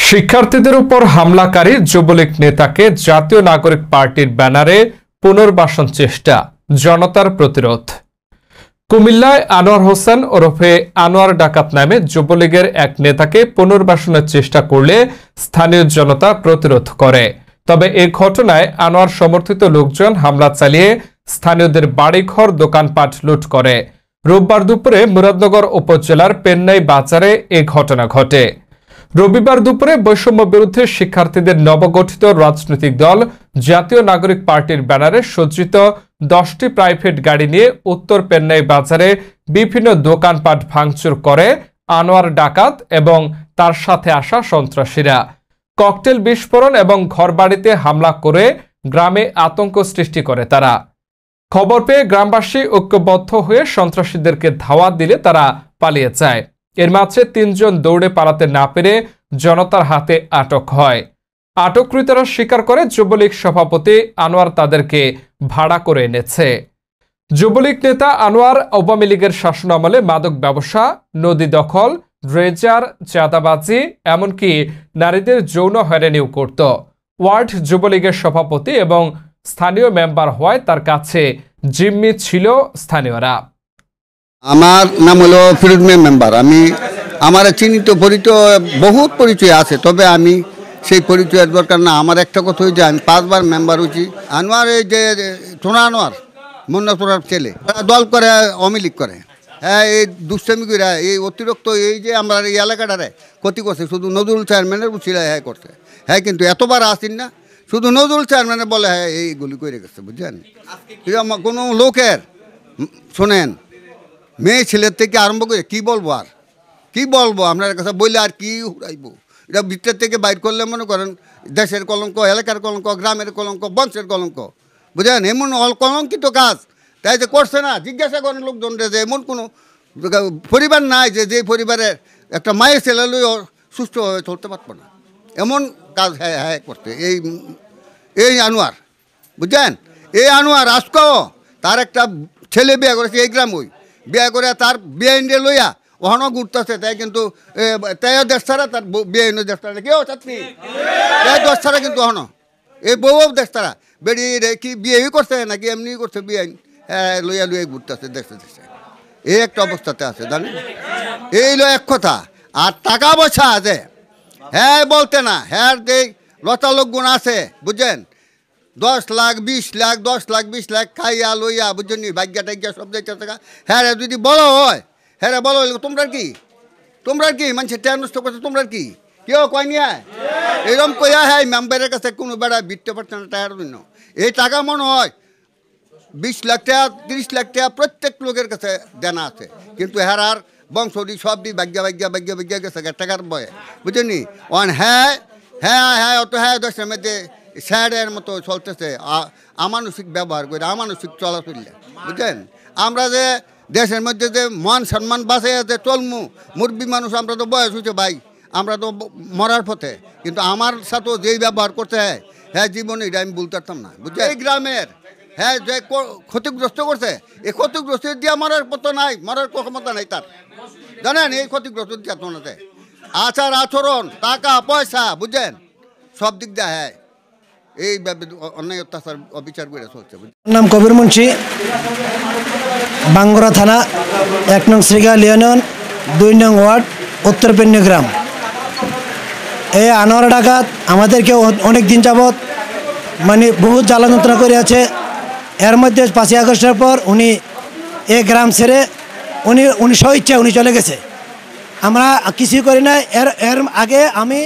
শিক্ষার্থীদের উপর হামলাকারী যুবলীগ নেতাকে জাতীয় নাগরিক পার্টির ব্যানারে পুনর্বাসন চেষ্টা, জনতার প্রতিরোধ। কুমিল্লায় আনোয়ার হোসেন ওরফে আনোয়ার ডাকাত নামে যুবলীগের এক নেতাকে পুনর্বাসনের চেষ্টা করলে স্থানীয় জনতা প্রতিরোধ করে। তবে এ ঘটনায় আনোয়ার সমর্থিত লোকজন হামলা চালিয়ে স্থানীয়দের বাড়িঘর, দোকানপাট লুট করে। রোববার দুপুরে মুরাদনগর উপজেলার পেন্নাই বাজারে এ ঘটনা ঘটে। রবিবার দুপুরে বৈষম্য বিরুদ্ধে শিক্ষার্থীদের নবগঠিত রাজনৈতিক দল জাতীয় নাগরিক পার্টির ব্যানারে সজ্জিত 10টি প্রাইভেট গাড়ি নিয়ে উত্তর পেন্নাই বাজারে বিভিন্ন দোকানপাট ভাঙচুর করে আনোয়ার ডাকাত এবং তার সাথে আসা সন্ত্রাসীরা। ককটেল বিস্ফোরণ এবং ঘরবাড়িতে হামলা করে গ্রামে আতঙ্ক সৃষ্টি করে তারা। খবর পেয়ে গ্রামবাসী ঐক্যবদ্ধ হয়ে সন্ত্রাসীদেরকে ধাওয়া দিলে তারা পালিয়ে যায়। এর মাঝে 3 জন দৌড়ে পালাতে না পেরে জনতার হাতে আটক হয়। আটককৃতরা স্বীকার করে যুবলীগ সভাপতি আনোয়ার তাদেরকে ভাড়া করে এনেছে। যুবলীগ নেতা আনোয়ার আওয়ামী লীগের শাসনামলে মাদক ব্যবসা, নদী দখল, ড্রেজার, চাঁদাবাজি, এমনকি নারীদের যৌন হয়রানিও করত। ওয়ার্ড যুবলীগের সভাপতি এবং স্থানীয় মেম্বার হওয়ায় তার কাছে জিম্মি ছিল স্থানীয়রা। আমার নাম হলো ফিরোজ মেম্বার। আমি আমার চিহ্নিত পরিচয় বহুত পরিচয় আছে, তবে আমি সেই পরিচয়ের দরকার না। আমার একটা কথা হয়েছে, আমি 5 বার মেম্বার হয়েছি। আনোয়ার এই যে টোনা আনোয়ার মুন্না টোনার ছেলে, দল করে আওয়ামী লীগ করে। হ্যাঁ, এই দুষ্টামি করে এই অতিরিক্ত এই যে আমরা এই এলাকাটারে ক্ষতি করছে, শুধু নজরুল চেয়ারম্যানের উচিলা হ্যাঁ করছে। হ্যাঁ, কিন্তু এতবার আসেন না, শুধু নজরুল চেয়ারম্যানের বলে হ্যাঁ এইগুলি করে গেছে, বুঝছেন। কোনো লোকের শোনেন, মেয়ে ছেলের থেকে আরম্ভ করে কি বলবো, আর কি বলবো আপনার কাছে বললে আর কি উড়াইবো। এটা ভিতর থেকে বাইর করলে মনে করেন দেশের কলঙ্ক, এলাকার কলঙ্ক, গ্রামের কলঙ্ক, বংশের কলঙ্ক, বুঝলেন। এমন কলঙ্কিত কাজ তাই যে করছে না, জিজ্ঞাসা করেন লোকজন যে এমন কোনো পরিবার নাই যে পরিবারের একটা মায়ের ছেলে লইও সুস্থভাবে চলতে পারবো না, এমন কাজ হ্যাঁ হ্যাঁ করতে এই আনোয়ার, বুঝছেন। এই আনোয়ার আজকেও তার একটা ছেলে বিয়ে করেছে এই গ্রাম, ওই বিয়ে করে তার বিয়ে ইন্ডিয়া লইয়া ওখানেও ঘুরতেছে। তাই কিন্তু তাইও দেশ ছাড়া, তার বিয়ে দেশ ছাড়া কেউ চাচ্ছি তাই দেশ ছাড়া, কিন্তু ওখানো এই বউ দেশ ছাড়া বেড়ি কি বিয়ে করছে নাকি এমনি করছে বিয়ে, হ্যাঁ লইয়া লইয়া ঘুরতেছে দেশে দেশে। এই একটা অবস্থাতে আছে জানেন। এই লো এক কথা। আর টাকা পয়সা আছে হ্যাঁ বলতে না, হ্যাঁ এই লতা লোকগুণ আছে, বুঝছেন। 10 লাখ 20 লাখ 10 লাখ 20 লাখ খাইয়া লইয়া, বুঝছেন, ভাগ্যা টাইগা সব যাইতে টাকা। হ্যাঁ যদি বলো হয়, হ্যাঁ বলো তোমরা কি মানুষের টাইম নষ্ট করছে, তোমরা কি কেউ কয় নিয়ে এরকম কইয়া হ্যাঁ মেম্বারের কাছে কোনো বেড়া বিটতে পারছে না টাকার জন্য। এই টাকা মনে হয় 20 লাখ টাকা 30 লাখ টাকা প্রত্যেক লোকের কাছে দেনা আছে, কিন্তু হ্যাঁ আর বংশী সব দিয়ে ভাগ্যা গেছে টাকার বয়ে, বুঝছেন। অন হ্যাঁ হ্যাঁ হ্যাঁ অত হ্যাঁ দেশের মধ্যে স্যারের মতো চলতেছে, আমানুষিক ব্যবহার করে, আমানুষিক চলাচলে, বুঝছেন। আমরা যে দেশের মধ্যে যে মান সম্মান বাঁচে যে চলমু, মুরব্বী মানুষ, আমরা তো বয়স হয়েছে ভাই, আমরা তো মরার পথে, কিন্তু আমার সাথেও যেই ব্যবহার করতে হয় হ্যাঁ জীবনে এটা আমি বলতে পারতাম না, বুঝছেন। এই গ্রামের হ্যাঁ যে ক্ষতিগ্রস্ত করছে, এই ক্ষতিগ্রস্ত দিয়ে মরার পথ নাই, মরার ক্ষমতা নাই তার, জানেন। এই ক্ষতিগ্রস্ত দিয়ে আচার আচরণ, টাকা পয়সা, বুঝছেন, সব দিক দিয়ে হ্যাঁ এই অন্যায় অত্যাচার অবিচার করে চলছে। নাম কবির মুন্সি, বাঙ্গুরা থানা 1 নং শ্রীগাল ইউনিয়ন 2 নং ওয়ার্ড, উত্তর পেন্নি গ্রাম। এই আনোয়ার ডাকাত আমাদেরকে অনেক দিন যাবৎ মানে বহুত জ্বালা যন্ত্রণা করে আছে। এর মধ্যে 5ই আগস্টের পর উনি এই গ্রাম ছেড়ে উনি স্বইচ্ছায় উনি চলে গেছে। আমরা কিছুই করি না। এর আগে আমি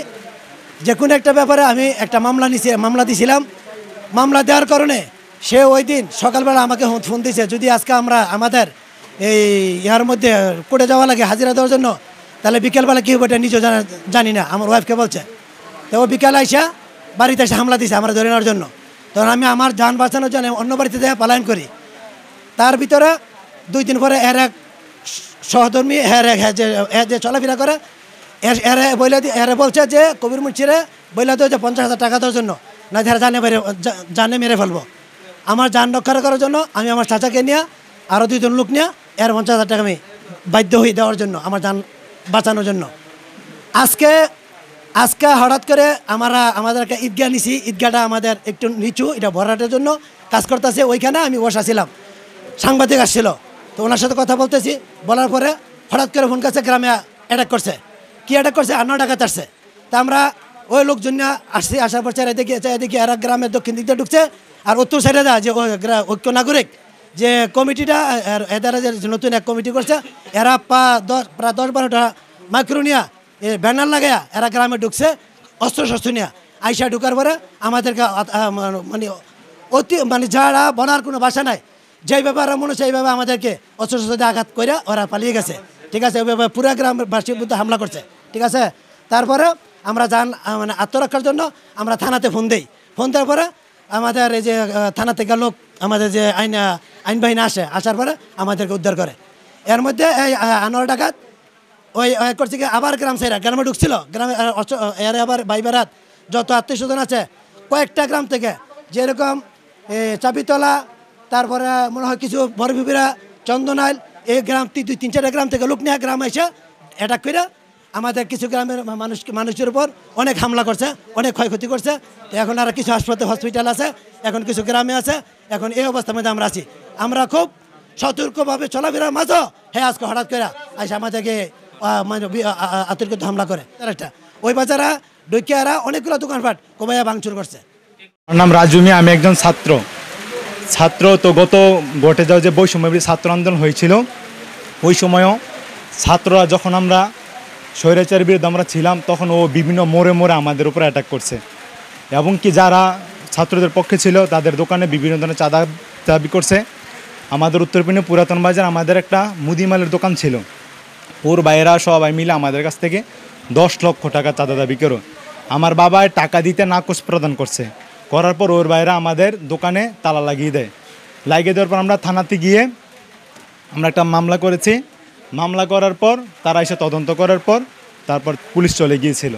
যে কোনো একটা ব্যাপারে আমি একটা মামলা দিয়েছিলাম। মামলা দেওয়ার কারণে সে ওই দিন সকালবেলা আমাকে ফোন দিয়েছে, যদি আজকে আমরা আমাদের এই ইয়ার মধ্যে কোর্টে যাওয়া লাগে হাজিরা দেওয়ার জন্য, তাহলে বিকেলবেলা কী হবে এটা নিজেও জানি না, আমার ওয়াইফকে বলছে। তো ও বিকেল আইসা বাড়িতে এসে হামলা দিয়েছে আমরা ধরে নেওয়ার জন্য। তখন আমি আমার যান বাঁচানোর জন্য অন্য বাড়িতে দেওয়া পলায়ন করি। তার ভিতরে 2 দিন পরে এর এক সহধর্মী হ্যাঁ যে চলাফেরা করে এরে বলছে যে কবির মুন্সিরে বইলা দেওয়া যে 50,000 টাকা দেওয়ার জন্য, না যারা জানে মেরে ফেলবো। আমার যান রক্ষা করার জন্য আমি আমার চাচাকে নিয়ে আরও 2 জন লোক নিয়ে এর 50,000 টাকা আমি বাধ্য হয়ে দেওয়ার জন্য, আমার যান বাঁচানোর জন্য। আজকে আজকে হঠাৎ করে আমাদের একটা ঈদগাহ নিছি, ঈদগাহটা আমাদের একটু নিচু, এটা ভরাটের জন্য কাজ করতেছে, ওইখানে আমি বসা ছিলাম, সাংবাদিক আসছিল, তো ওনার সাথে কথা বলতেছি, বলার পরে হঠাৎ করে ফোন কাছে গ্রামে অ্যাটাক করছে। কি অ্যাটাক করছে? 9 টাকা আসছে। তা আমরা ওই লোকজন আসছি, আসার পর চাই দেখি এরা গ্রামের দক্ষিণ দিক দিয়ে ঢুকছে, আর উত্তর সাইডে যে ঐক্য নাগরিক যে কমিটিটা, এদের যে নতুন এক কমিটি করছে, এরা প্রায় 10-12টা মাইক্রোনিয়া ব্যানার লাগাইয়া এরা গ্রামে ঢুকছে অস্ত্র শস্ত্র নিয়ে। আইসা ঢুকার পরে আমাদেরকে মানে যারা বলার কোনো ভাষা নাই, যেইভাবে ওরা মনে হচ্ছে এইভাবে আমাদেরকে অস্ত্র শস্ত্র আঘাত করে ওরা পালিয়ে গেছে। ঠিক আছে, ওইভাবে পুরো গ্রামবাসীর মধ্যে হামলা করছে। ঠিক আছে, তারপরে আমরা মানে আত্মরক্ষার জন্য আমরা থানাতে ফোন দিই। ফোন দেওয়ার পরে আমাদের এই যে থানা থেকে লোক, আমাদের যে আইন বাহিনী আসার পরে আমাদেরকে উদ্ধার করে। এর মধ্যে এই 9 ডাকাত ওই করছে কি আবার গ্রামে ঢুকছিল, গ্রামে এর আবার ভাইবেরাত যত আত্মীয় স্বজন আছে কয়েকটা গ্রাম থেকে, যেরকম চাপিতলা, তারপরে মনে হয় কিছু বরবিবিরা, চন্দনাইল, এই গ্রাম 2-3-4 গ্রাম থেকে লোক নিয়ে গ্রাম এসে অ্যাটাক করে আমাদের কিছু গ্রামের মানুষের উপর অনেক হামলা করছে, অনেক ক্ষয়ক্ষতি করছে। এখন আর কিছু হসপিটাল আছে, এখন কিছু গ্রামে আছে। এখন এই অবস্থার মধ্যে আমরা আছি। আমরা খুব সতর্কভাবে চলাফেরার মাঝে আজকে হঠাৎ করে আসে আমাদেরকে আতঙ্কিত হামলা করে। ওই বাজারা ডুকিয়ারা অনেকগুলো দোকানপাট কমাইয়া ভাঙচুর করছে। আমার নাম রাজু মিয়া, আমি একজন ছাত্র। তো ঘটে যাওয়া যে বৈষম্য ছাত্র আন্দোলন হয়েছিল, ওই সময়ও ছাত্ররা যখন আমরা স্বৈরাচারের বিরুদ্ধে আমরা ছিলাম, তখন ও বিভিন্ন মোড়ে আমাদের উপর অ্যাটাক করছে, এবং কি যারা ছাত্রদের পক্ষে ছিল তাদের দোকানে বিভিন্ন ধরনের চাঁদা দাবি করছে। আমাদের উত্তরপিনে পুরাতন বাজার আমাদের একটা মুদিমালের দোকান ছিল, ওর বাইরা সবাই মিলে আমাদের কাছ থেকে 10 লক্ষ টাকা চাঁদা দাবি করো। আমার বাবা টাকা দিতে নাকচ প্রদান করার পর ওর বাইরা আমাদের দোকানে তালা লাগিয়ে দেওয়ার পর আমরা থানাতে গিয়ে আমরা একটা মামলা করেছি। মামলা করার পর তারা এসে তদন্ত করার পর তারপর পুলিশ চলে গিয়েছিল।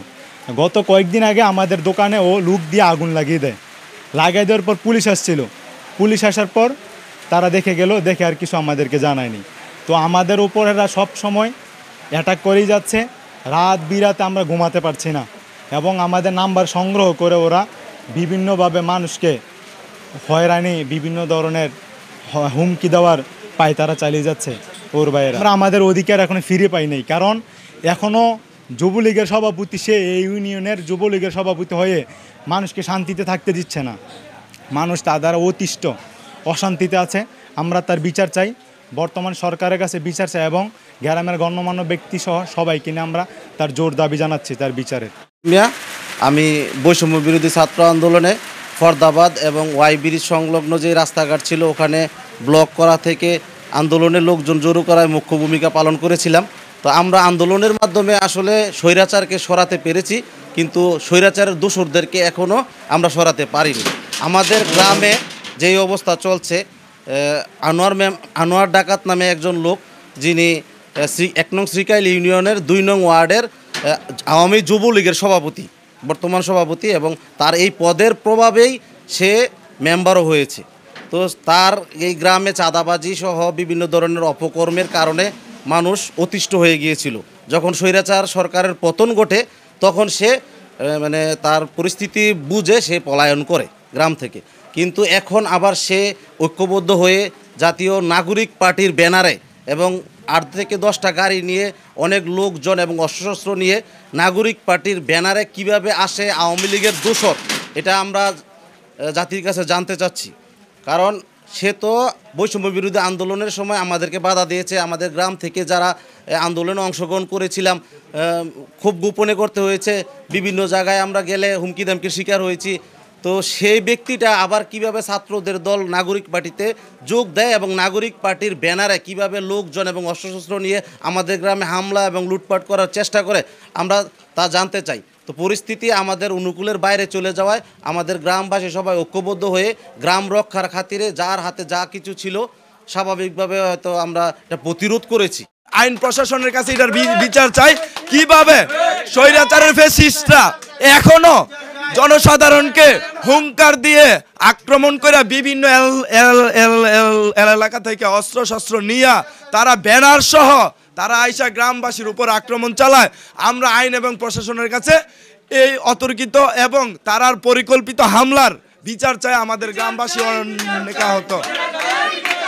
গত কয়েকদিন আগে আমাদের দোকানে ও লুক দিয়ে আগুন লাগিয়ে দেওয়ার পর পুলিশ আসছিল। পুলিশ আসার পর তারা দেখে আর কিছু আমাদেরকে জানায়নি। তো আমাদের উপর এরা সব সময় অ্যাটাক করেই যাচ্ছে, রাত বিরাতে আমরা ঘুমাতে পারছি না, এবং আমাদের নাম্বার সংগ্রহ করে ওরা বিভিন্নভাবে মানুষকে হয়রানি, বিভিন্ন ধরনের হুমকি দেওয়ার পায় তারা চালিয়ে যাচ্ছে ওর বাইরে। আমরা আমাদের অধিকার এখনো ফিরে পাই নাই, কারণ এখনও যুবলীগের সভাপতি, সে এই ইউনিয়নের যুবলীগের সভাপতি হয়ে মানুষকে শান্তিতে থাকতে দিচ্ছে না। মানুষ তাদের অতিষ্ঠ, অশান্তিতে আছে। আমরা তার বিচার চাই, বর্তমান সরকারের কাছে বিচার চাই, এবং গ্রামের গণ্যমান্য ব্যক্তি সহ সবাইকে নিয়ে আমরা তার জোর দাবি জানাচ্ছি তার বিচারের। আমি বৈষম্য বিরোধী ছাত্র আন্দোলনে ফরদাবাদ এবং ওয়াই ব্রিজ সংলগ্ন যে রাস্তাঘাট ছিল ওখানে ব্লক করা থেকে আন্দোলনের লোকজন জড়ো করায় মুখ্য ভূমিকা পালন করেছিলাম। তো আমরা আন্দোলনের মাধ্যমে আসলে স্বৈরাচারকে সরাতে পেরেছি, কিন্তু স্বৈরাচারের দোসরদেরকে এখনও আমরা সরাতে পারিনি। আমাদের গ্রামে যেই অবস্থা চলছে, আনোয়ার ডাকাত নামে একজন লোক, যিনি 1 নং শ্রীকাইল ইউনিয়নের 2 নং ওয়ার্ডের আওয়ামী যুবলীগের সভাপতি, বর্তমান সভাপতি, এবং তার এই পদের প্রভাবেই সে মেম্বারও হয়েছে। তো তার এই গ্রামে চাঁদাবাজি সহ বিভিন্ন ধরনের অপকর্মের কারণে মানুষ অতিষ্ঠ হয়ে গিয়েছিল। যখন স্বৈরাচার সরকারের পতন ঘটে তখন সে তার পরিস্থিতি বুঝে সে পলায়ন করে গ্রাম থেকে। কিন্তু এখন আবার সে ঐক্যবদ্ধ হয়ে জাতীয় নাগরিক পার্টির ব্যানারে এবং 8 থেকে 10টা গাড়ি নিয়ে অনেক লোকজন এবং অস্ত্রশস্ত্র নিয়ে নাগরিক পার্টির ব্যানারে কিভাবে আসে আওয়ামী লীগের দোসর, এটা আমরা জাতির কাছে জানতে চাচ্ছি। কারণ সে তো বৈষম্য বিরোধী আন্দোলনের সময় আমাদেরকে বাধা দিয়েছে। আমাদের গ্রাম থেকে যারা আন্দোলনে অংশগ্রহণ করেছিলাম খুব গোপনে করতে হয়েছে, বিভিন্ন জায়গায় আমরা গেলে হুমকি ধামকির শিকার হয়েছি। তো সেই ব্যক্তিটা আবার কিভাবে ছাত্রদের দল নাগরিক পার্টিতে যোগ দেয় এবং নাগরিক পার্টির ব্যানারে কিভাবে লোকজন এবং অস্ত্রশস্ত্র নিয়ে আমাদের গ্রামে হামলা এবং লুটপাট করার চেষ্টা করে, আমরা তা জানতে চাই। তো পরিস্থিতি আমাদের অনুকূলের বাইরে চলে যাওয়ায় আমাদের গ্রামবাসী সবাই ঐক্যবদ্ধ হয়ে গ্রাম রক্ষার খাতিরে যার হাতে যা কিছু ছিল স্বাভাবিকভাবে হয়তো আমরা এটা প্রতিরোধ করেছি। আইন প্রশাসনের কাছে এটার বিচার চাই। কিভাবে স্বৈরাচারের ফ্যাসিস্টরা এখনো জনসাধারণকে হুঙ্কার দিয়ে আক্রমণ করে বিভিন্ন এলাকা থেকে অস্ত্রশস্ত্র নিয়ে তারা ব্যানার সহ তারা আইসা গ্রামবাসীর উপর আক্রমণ চালায়। আমরা আইন এবং প্রশাসনের কাছে এই অতর্কিত এবং তারার পরিকল্পিত হামলার বিচার চায় আমাদের গ্রামবাসী অনেক আহত।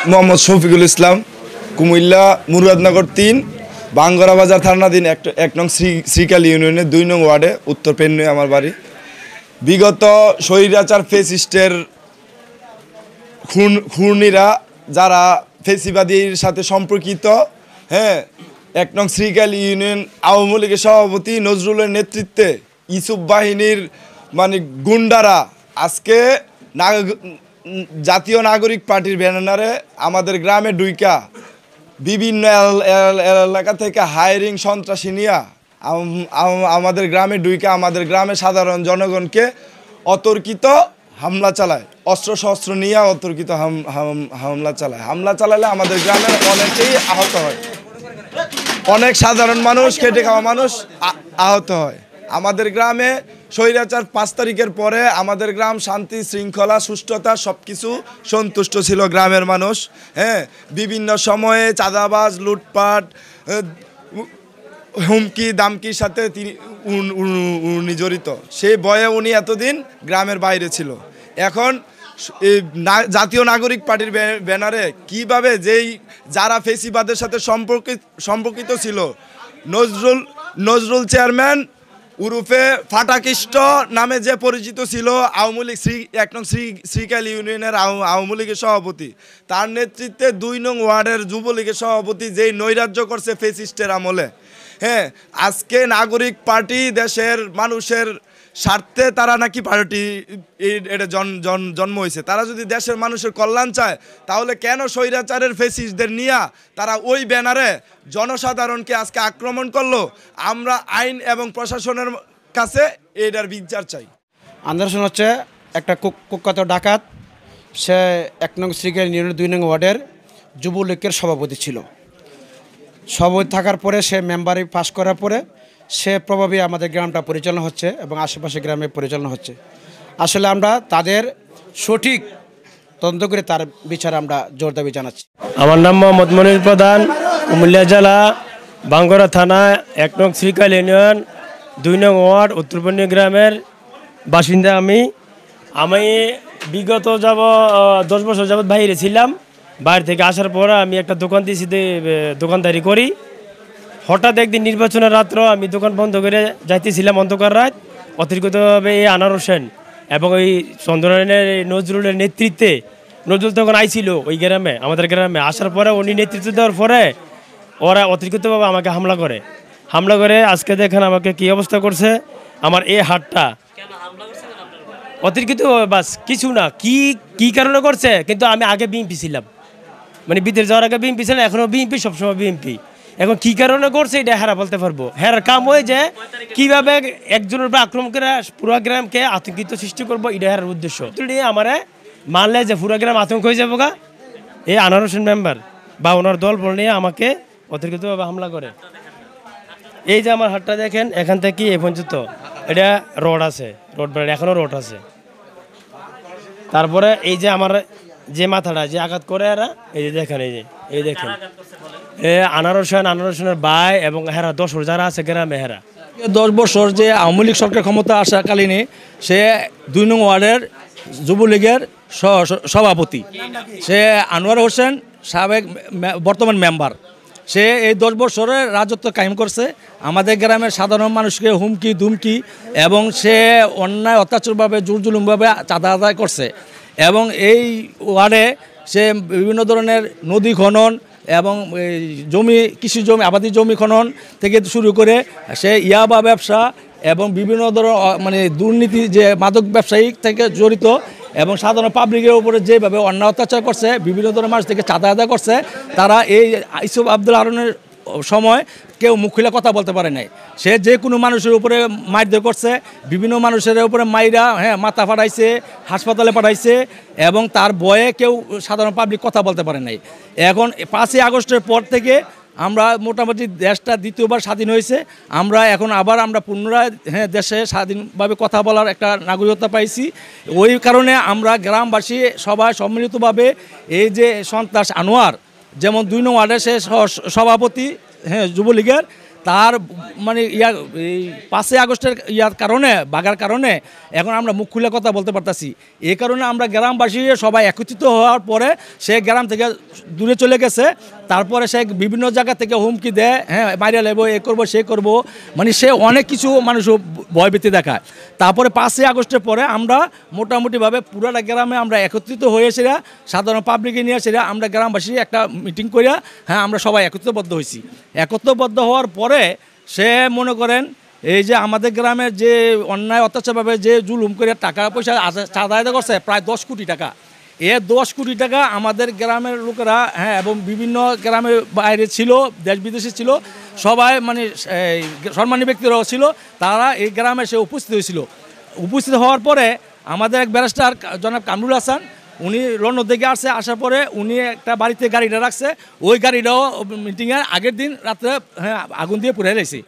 মোহাম্মদ শফিকুল ইসলাম, কুমিল্লা মুরাদনগর 3 বাঙ্গরা বাজার থানাধীন 1 নং শ্রীকালী ইউনিয়নের 2 নং ওয়ার্ডে উত্তর পেন্নে আমার বাড়ি। বিগত স্বৈরাচার ফেসিস্টের খুনিরা যারা ফেসিবাদীর সাথে সম্পর্কিত, 1 নং শ্রীকালী ইউনিয়ন আওয়ামী লীগের সভাপতি নজরুলের নেতৃত্বে ইসুফ বাহিনীর মানে গুন্ডারা আজকে জাতীয় নাগরিক পার্টির ব্যানারে আমাদের গ্রামে ডুইকা বিভিন্ন এলাকা থেকে হায়ারিং সন্ত্রাসী নিয়ে আমাদের গ্রামে ডুইকা আমাদের গ্রামে সাধারণ জনগণকে অতর্কিত হামলা চালায়, অস্ত্র নিয়ে অতর্কিত হামলা চালালে আমাদের গ্রামের অনেকেই আহত হয়, অনেক সাধারণ মানুষ, খেটে খাওয়া মানুষ আহত হয়। আমাদের গ্রামে স্বৈরাচার 5 তারিখের পরে আমাদের গ্রাম শান্তি শৃঙ্খলা সুষ্ঠুতা সব কিছু সন্তুষ্ট ছিল গ্রামের মানুষ। বিভিন্ন সময়ে চাঁদাবাজ লুটপাট হুমকি দামকির সাথে উনি জড়িত, সেই ভয়ে উনি এতদিন গ্রামের বাইরে ছিল। এখন জাতীয় নাগরিক পার্টির ব্যানারে কিভাবে যারা ফেসিবাদের সাথে সম্পর্কিত ছিল, নজরুল চেয়ারম্যান উরুফে ফাটাকিষ্ট নামে যে পরিচিত ছিল আওয়ামী লীগ 1 নং শ্রীকালী ইউনিয়নের আওয়ামী লীগের সভাপতি, তার নেতৃত্বে 2 নং ওয়ার্ডের যুবলীগের সভাপতি যেই নৈরাজ্য করছে ফেসিস্টের আমলে, আজকে নাগরিক পার্টি দেশের মানুষের স্বার্থে তারা নাকি পার্টি এটা জন্ম হয়েছে। তারা যদি দেশের মানুষের কল্যাণ চায় তাহলে কেন স্বৈরাচারের ফেসিস্টদের নিয়ে তারা ওই ব্যানারে জনসাধারণকে আজকে আক্রমণ করলো? আমরা আইন এবং প্রশাসনের কাছে এটার বিচার চাই। আন্দোলন হচ্ছে একটা কুখ্যাত ডাকাত, সে 1 নং শ্রীকালী ইউনিয়নের 2 নং ওয়ার্ডের যুবলীগের সভাপতি ছিল। সভাপতি থাকার পরে সে মেম্বারে পাস করার পরে সে প্রভাবে আমাদের গ্রামটা পরিচালনা হচ্ছে এবং আশেপাশে গ্রামে পরিচালনা হচ্ছে। আসলে আমরা তাদের সঠিক তদন্ত করে তার বিচারে আমরা জোর দাবি জানাচ্ছি। আমার নাম মোহাম্মদ মনির প্রধান, কুমিল্লা জেলা বাঙ্গরা থানা 1 নং শ্রীকালী ইউনিয়ন 2 নং ওয়ার্ড উত্তরপন্নী গ্রামের বাসিন্দা। আমি বিগত 10 বছর যাবৎ বাইরে ছিলাম। বাইরে থেকে আসার পর আমি একটা দোকান দিয়েছি, দোকানদারি করি। হঠাৎ একদিন নির্বাচনের রাত্র আমি দোকান বন্ধ করে যাইতেছিলাম অন্ধকার রাত, অতিরিক্তভাবে এই আনোয়ার হোসেন এবং ওই চন্দ্রনারায়ণের নজরুলের নেতৃত্বে, নজরুল তখন আইছিল ওই গ্রামে, আমাদের গ্রামে আসার পরে উনি নেতৃত্ব দেওয়ার পরে ওরা অতিরিক্তভাবে আমাকে হামলা করে আজকে দেখেন আমাকে কি অবস্থা করছে। আমার এই হাতটা অতিরিক্ত বাস কিছু না, কি কারণে করছে, কিন্তু আমি আগে বিএনপি ছিলাম, মানে বিদেশ যাওয়ার আগে বিএনপি ছিলাম, এখনও বিএনপি, সবসময় বিএনপি। এখন কি কারণে করছে এটা হেরা বলতে পারবো। হেরার কাম হয়ে যে কীভাবে একজনের উপর আক্রমণ করে পুরো গ্রামকে আতঙ্কিত সৃষ্টি করবো, এটা হেরার উদ্দেশ্য। আমার মানলে যে পুরো গ্রাম আতঙ্ক হয়ে যাবো গা, এই আনোয়ার হোসেন মেম্বার বা ওনার দল বল নিয়ে আমাকে অতিরিক্তভাবে হামলা করে। এই যে আমার হাতটা দেখেন, এখান থেকে এ পর্যন্ত এটা রড আছে, রড বেড়ে এখনও রড আছে। তারপরে এই যে আমার যে মাথাটা যে আঘাত করে এরা, এই যে দেখেন, এই দেখেন আনোয়ার হোসেনের ভাই এবং হেরা 10 বছর যারা আছে গ্রামে, হেরা 10 বছর যে আওয়ামী লীগ সরকার ক্ষমতা আসাকালীনে সে 2 নং ওয়ার্ডের যুবলীগের সভাপতি, সে আনোয়ার হোসেন সাবেক বর্তমান মেম্বার। সে এই 10 বছরের রাজত্ব কায়েম করছে, আমাদের গ্রামের সাধারণ মানুষকে হুমকি ধুমকি এবং সে অন্যায় অত্যাচারভাবে জুলুমভাবে চাঁদা আদায় করছে। এবং এই ওয়ার্ডে সে বিভিন্ন ধরনের নদী খনন এবং কৃষি জমি আবাদি জমি খনন থেকে শুরু করে সে ইয়াবা ব্যবসা এবং বিভিন্ন ধরনের মানে দুর্নীতি যে মাদক ব্যবসায়ী থেকে জড়িত এবং সাধারণ পাবলিকের উপরে যেভাবে অন্যায় অত্যাচার করছে, বিভিন্ন ধরনের মানুষ থেকে চাঁদা আদায় করছে, তারা এই ইসুফ আব্দুল হারুনের সময় কেউ মুখ খুলে কথা বলতে পারে নাই। সে যে কোনো মানুষের উপরে মারধর করছে, বিভিন্ন মানুষের উপরে মাইরা মাথা ফাটাইছে, হাসপাতালে পাঠাইছে এবং তার ভয়ে কেউ সাধারণ পাবলিক কথা বলতে পারে নাই। এখন 5ই আগস্টের পর থেকে আমরা মোটামুটি দেশটা দ্বিতীয়বার স্বাধীন হয়েছে, আমরা এখন আবার আমরা পুনরায় দেশে স্বাধীনভাবে কথা বলার একটা নাগরিকতা পাইছি। ওই কারণে আমরা গ্রামবাসী সবাই সম্মিলিতভাবে এই যে সন্ত্রাস আনোয়ার, যেমন 2 নং ওয়ার্ডে সে সভাপতি যুবলীগের, তার মানে এই 5ই আগস্টের কারণে বাগার কারণে এখন আমরা মুখ খুলে কথা বলতে পারতাছি। এই কারণে আমরা গ্রামবাসী সবাই একত্রিত হওয়ার পরে সে গ্রাম থেকে দূরে চলে গেছে। তারপরে সে বিভিন্ন জায়গা থেকে হুমকি দেয়, হ্যাঁ বাইরে লেবো, এ করবো সে করবো, মানে সে অনেক কিছু মানুষ ভয়ভীতি দেখায়। তারপরে 5ই আগস্টের পরে আমরা মোটামুটিভাবে পুরাটা গ্রামে আমরা একত্রিত হয়ে সেরা সাধারণ পাবলিকে নিয়ে সেরা আমরা গ্রামবাসী একটা মিটিং করিয়া হ্যাঁ আমরা সবাই একত্রবদ্ধ হয়েছি। একত্রবদ্ধ হওয়ার পরে সে মনে করেন এই যে আমাদের গ্রামের যে অন্যায় অত্যাচারভাবে যে জুলুম করে টাকা পয়সা চাঁদা করছে প্রায় 10 কোটি টাকা। 10 কোটি টাকা আমাদের গ্রামের লোকেরা হ্যাঁ এবং বিভিন্ন গ্রামের বাইরে ছিল, দেশ বিদেশে ছিল, সবাই মানে সম্মানী ব্যক্তিরাও ছিল, তারা এই গ্রামে সে উপস্থিত হয়েছিল। উপস্থিত হওয়ার পরে আমাদের এক ব্যারিস্টার জনাব কামরুল হাসান উনি লন্ডন থেকে আসছে, আসার পরে উনি একটা বাড়িতে গাড়িটা রাখছে, ওই গাড়িটাও মিটিংয়ের আগের দিন রাত্রে হ্যাঁ আগুন দিয়ে পুড়ে গেছে।